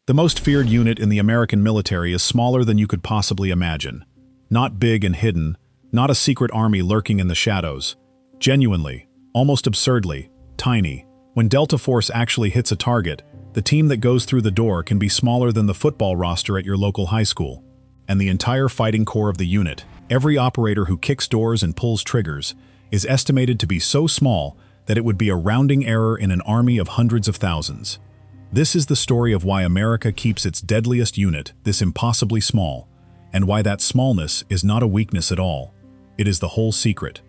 The most feared unit in the American military is smaller than you could possibly imagine. Not big and hidden, not a secret army lurking in the shadows. Genuinely, almost absurdly, tiny. When Delta Force actually hits a target, the team that goes through the door can be smaller than the football roster at your local high school. And the entire fighting core of the unit, every operator who kicks doors and pulls triggers, is estimated to be so small that it would be a rounding error in an army of hundreds of thousands. This is the story of why America keeps its deadliest unit this impossibly small, and why that smallness is not a weakness at all. It is the whole secret.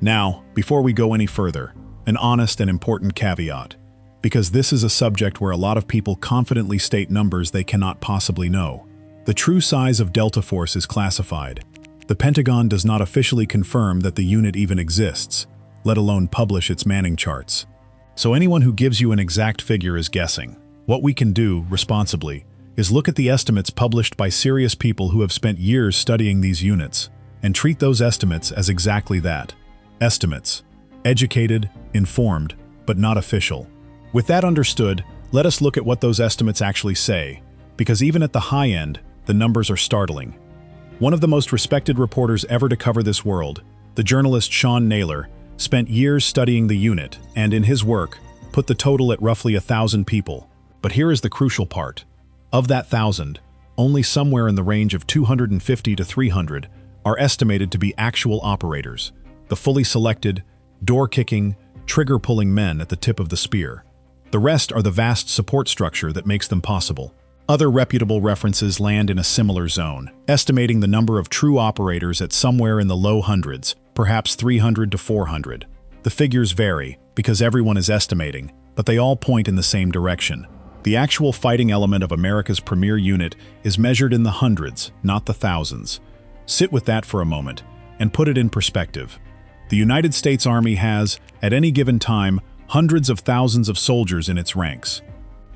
Now, before we go any further, an honest and important caveat, because this is a subject where a lot of people confidently state numbers they cannot possibly know. The true size of Delta Force is classified. The Pentagon does not officially confirm that the unit even exists, let alone publish its manning charts. So anyone who gives you an exact figure is guessing. What we can do, responsibly, is look at the estimates published by serious people who have spent years studying these units, and treat those estimates as exactly that. Estimates. Educated, informed, but not official. With that understood, let us look at what those estimates actually say, because even at the high end, the numbers are startling. One of the most respected reporters ever to cover this world, the journalist Sean Naylor, spent years studying the unit and, in his work, put the total at roughly 1,000 people. But here is the crucial part. Of that 1,000, only somewhere in the range of 250 to 300 are estimated to be actual operators, the fully selected, door-kicking, trigger-pulling men at the tip of the spear. The rest are the vast support structure that makes them possible. Other reputable references land in a similar zone, estimating the number of true operators at somewhere in the low hundreds, perhaps 300 to 400. The figures vary, because everyone is estimating, but they all point in the same direction. The actual fighting element of America's premier unit is measured in the hundreds, not the thousands. Sit with that for a moment, and put it in perspective. The United States Army has, at any given time, hundreds of thousands of soldiers in its ranks.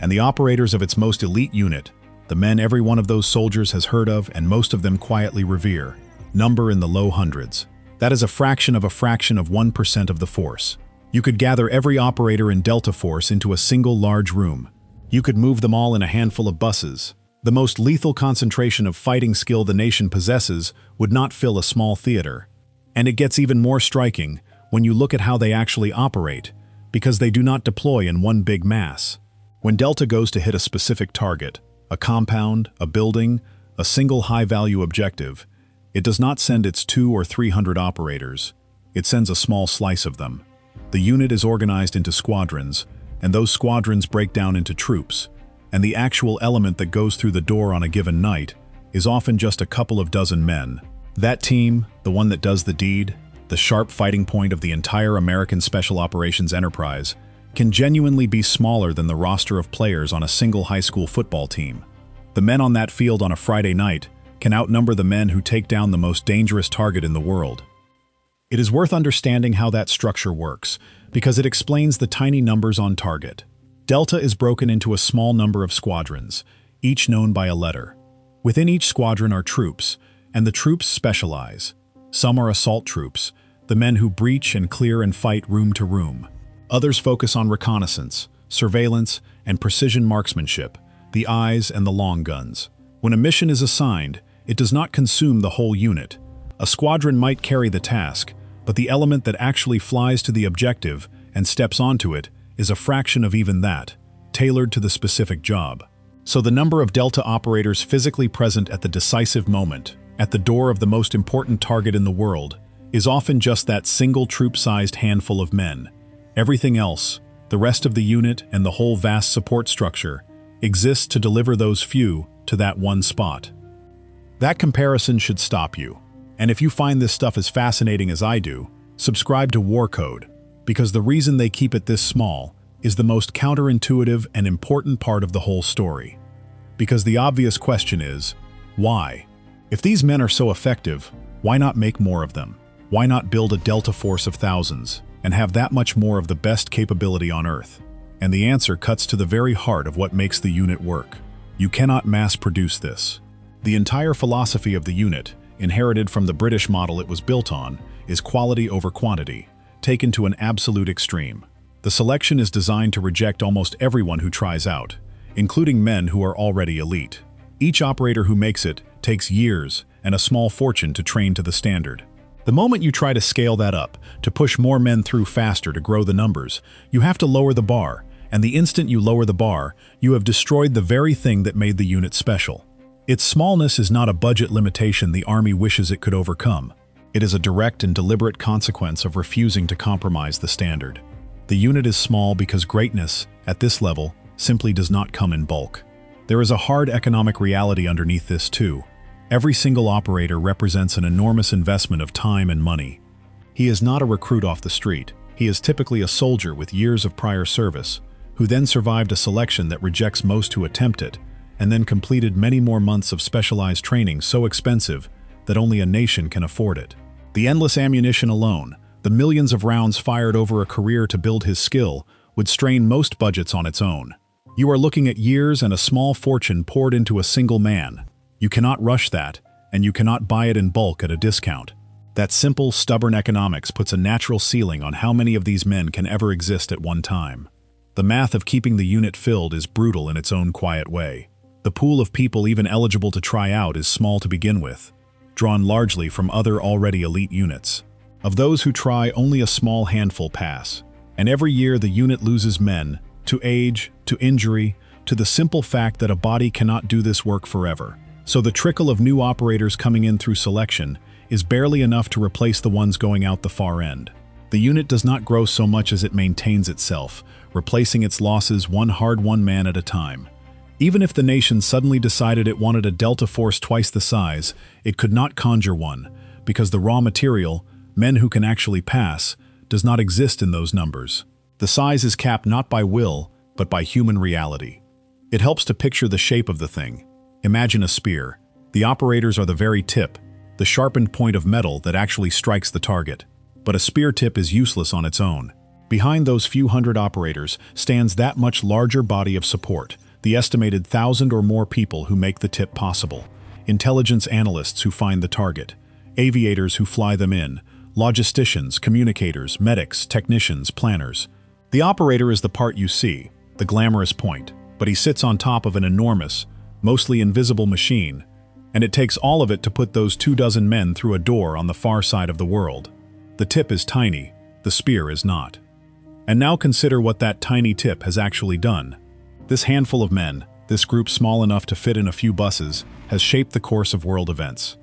And the operators of its most elite unit, the men every one of those soldiers has heard of and most of them quietly revere, number in the low hundreds. That is a fraction of 1% of the force. You could gather every operator in Delta Force into a single large room. You could move them all in a handful of buses. The most lethal concentration of fighting skill the nation possesses would not fill a small theater. And it gets even more striking when you look at how they actually operate, because they do not deploy in one big mass. When Delta goes to hit a specific target, a compound, a building, a single high-value objective, it does not send its 200 or 300 operators. It sends a small slice of them. The unit is organized into squadrons, and those squadrons break down into troops, and the actual element that goes through the door on a given night is often just a couple of dozen men. That team, the one that does the deed, the sharp fighting point of the entire American Special Operations enterprise, can genuinely be smaller than the roster of players on a single high school football team. The men on that field on a Friday night can outnumber the men who take down the most dangerous target in the world. It is worth understanding how that structure works, because it explains the tiny numbers on target. Delta is broken into a small number of squadrons, each known by a letter. Within each squadron are troops, and the troops specialize. Some are assault troops, the men who breach and clear and fight room to room. Others focus on reconnaissance, surveillance, and precision marksmanship, the eyes and the long guns. When a mission is assigned, it does not consume the whole unit. A squadron might carry the task, but the element that actually flies to the objective and steps onto it is a fraction of even that, tailored to the specific job. So the number of Delta operators physically present at the decisive moment, at the door of the most important target in the world, is often just that single troop-sized handful of men. Everything else, the rest of the unit and the whole vast support structure, exists to deliver those few to that one spot. That comparison should stop you. And if you find this stuff as fascinating as I do, subscribe to War Code, because the reason they keep it this small is the most counterintuitive and important part of the whole story. Because the obvious question is, why? If these men are so effective, why not make more of them? Why not build a Delta Force of thousands and have that much more of the best capability on Earth? And the answer cuts to the very heart of what makes the unit work. You cannot mass-produce this. The entire philosophy of the unit, inherited from the British model it was built on, is quality over quantity, taken to an absolute extreme. The selection is designed to reject almost everyone who tries out, including men who are already elite. Each operator who makes it takes years and a small fortune to train to the standard. The moment you try to scale that up, to push more men through faster to grow the numbers, you have to lower the bar, and the instant you lower the bar, you have destroyed the very thing that made the unit special. Its smallness is not a budget limitation the Army wishes it could overcome. It is a direct and deliberate consequence of refusing to compromise the standard. The unit is small because greatness, at this level, simply does not come in bulk. There is a hard economic reality underneath this too. Every single operator represents an enormous investment of time and money. He is not a recruit off the street. He is typically a soldier with years of prior service, who then survived a selection that rejects most who attempt it, and then completed many more months of specialized training so expensive that only a nation can afford it. The endless ammunition alone, the millions of rounds fired over a career to build his skill, would strain most budgets on its own. You are looking at years and a small fortune poured into a single man. You cannot rush that, and you cannot buy it in bulk at a discount. That simple, stubborn economics puts a natural ceiling on how many of these men can ever exist at one time. The math of keeping the unit filled is brutal in its own quiet way. The pool of people even eligible to try out is small to begin with, drawn largely from other already elite units. Of those who try, only a small handful pass, and every year the unit loses men, to age, to injury, to the simple fact that a body cannot do this work forever. So the trickle of new operators coming in through selection is barely enough to replace the ones going out the far end. The unit does not grow so much as it maintains itself, replacing its losses one hard-won man at a time. Even if the nation suddenly decided it wanted a Delta force twice the size, it could not conjure one, because the raw material, men who can actually pass, does not exist in those numbers. The size is capped not by will, but by human reality. It helps to picture the shape of the thing. Imagine a spear. The operators are the very tip, the sharpened point of metal that actually strikes the target. But a spear tip is useless on its own. Behind those few hundred operators stands that much larger body of support, the estimated 1,000 or more people who make the tip possible, intelligence analysts who find the target, aviators who fly them in, logisticians, communicators, medics, technicians, planners. The operator is the part you see, the glamorous point, but he sits on top of an enormous, mostly invisible machine, and it takes all of it to put those 24 men through a door on the far side of the world. The tip is tiny, the spear is not. And now consider what that tiny tip has actually done. This handful of men, this group small enough to fit in a few buses, has shaped the course of world events.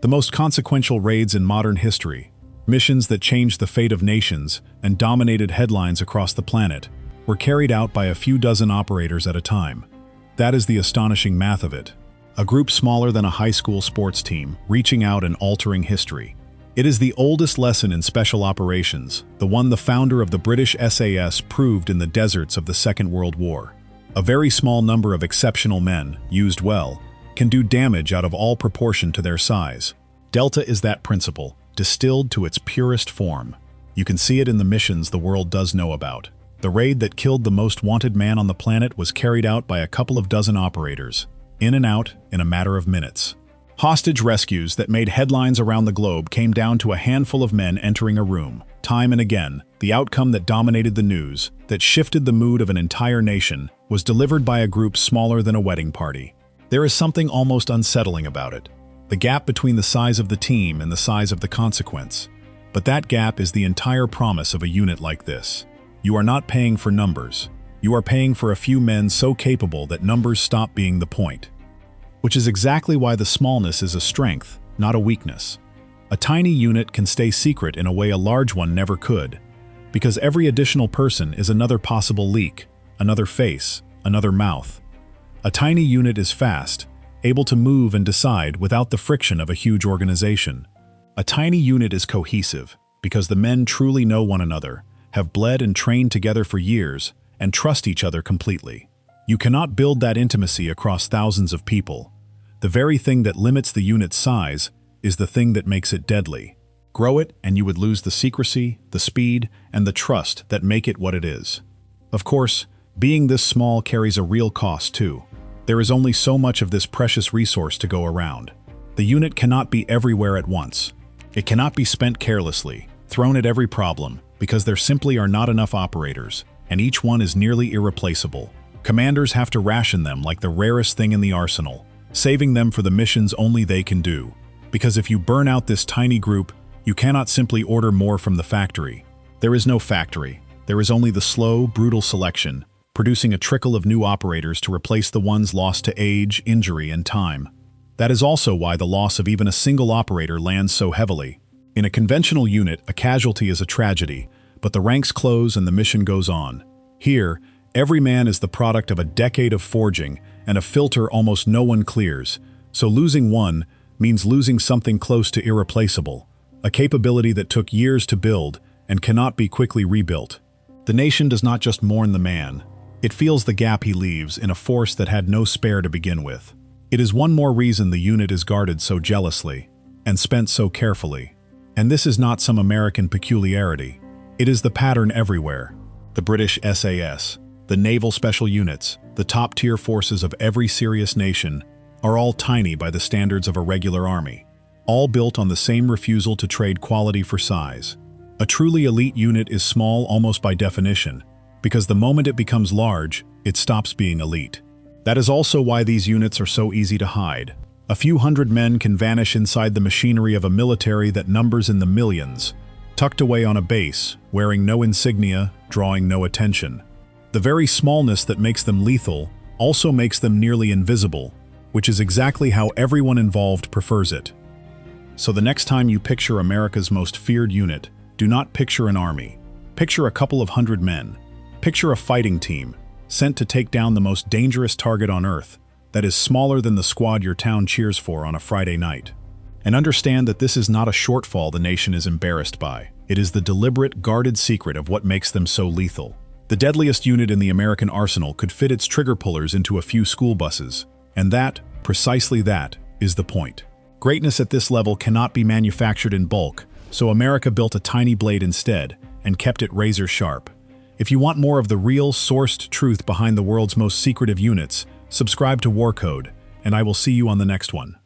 The most consequential raids in modern history, missions that changed the fate of nations and dominated headlines across the planet, were carried out by a few dozen operators at a time. That is the astonishing math of it. A group smaller than a high school sports team, reaching out and altering history. It is the oldest lesson in special operations, the one the founder of the British SAS proved in the deserts of the Second World War. A very small number of exceptional men, used well, can do damage out of all proportion to their size. Delta is that principle, distilled to its purest form. You can see it in the missions the world does know about. The raid that killed the most wanted man on the planet was carried out by a couple of dozen operators, in and out in a matter of minutes. Hostage rescues that made headlines around the globe came down to a handful of men entering a room. Time and again, the outcome that dominated the news, that shifted the mood of an entire nation, was delivered by a group smaller than a wedding party. There is something almost unsettling about it. The gap between the size of the team and the size of the consequence. But that gap is the entire promise of a unit like this. You are not paying for numbers. You are paying for a few men so capable that numbers stop being the point. Which is exactly why the smallness is a strength, not a weakness. A tiny unit can stay secret in a way a large one never could, because every additional person is another possible leak, another face, another mouth. A tiny unit is fast, able to move and decide without the friction of a huge organization. A tiny unit is cohesive, because the men truly know one another, have bled and trained together for years, and trust each other completely. You cannot build that intimacy across thousands of people. The very thing that limits the unit's size is the thing that makes it deadly. Grow it, and you would lose the secrecy, the speed, and the trust that make it what it is. Of course, being this small carries a real cost too. There is only so much of this precious resource to go around. The unit cannot be everywhere at once. It cannot be spent carelessly, thrown at every problem, because there simply are not enough operators, and each one is nearly irreplaceable. Commanders have to ration them like the rarest thing in the arsenal, saving them for the missions only they can do. Because if you burn out this tiny group, you cannot simply order more from the factory. There is no factory. There is only the slow, brutal selection, producing a trickle of new operators to replace the ones lost to age, injury, and time. That is also why the loss of even a single operator lands so heavily. In a conventional unit, a casualty is a tragedy, but the ranks close and the mission goes on. Here, every man is the product of a decade of forging and a filter almost no one clears, so losing one means losing something close to irreplaceable, a capability that took years to build and cannot be quickly rebuilt. The nation does not just mourn the man, it feels the gap he leaves in a force that had no spare to begin with. It is one more reason the unit is guarded so jealously and spent so carefully. And this is not some American peculiarity. It is the pattern everywhere. The British SAS, the naval special units, the top-tier forces of every serious nation are all tiny by the standards of a regular army, all built on the same refusal to trade quality for size. A truly elite unit is small almost by definition, because the moment it becomes large, it stops being elite. That is also why these units are so easy to hide. A few hundred men can vanish inside the machinery of a military that numbers in the millions, tucked away on a base, wearing no insignia, drawing no attention. The very smallness that makes them lethal also makes them nearly invisible, which is exactly how everyone involved prefers it. So the next time you picture America's most feared unit, do not picture an army. Picture a couple of hundred men. Picture a fighting team, sent to take down the most dangerous target on Earth, that is smaller than the squad your town cheers for on a Friday night. And understand that this is not a shortfall the nation is embarrassed by. It is the deliberate, guarded secret of what makes them so lethal. The deadliest unit in the American arsenal could fit its trigger pullers into a few school buses. And that, precisely that, is the point. Greatness at this level cannot be manufactured in bulk, so America built a tiny blade instead, and kept it razor sharp. If you want more of the real, sourced truth behind the world's most secretive units, subscribe to War Code, and I will see you on the next one.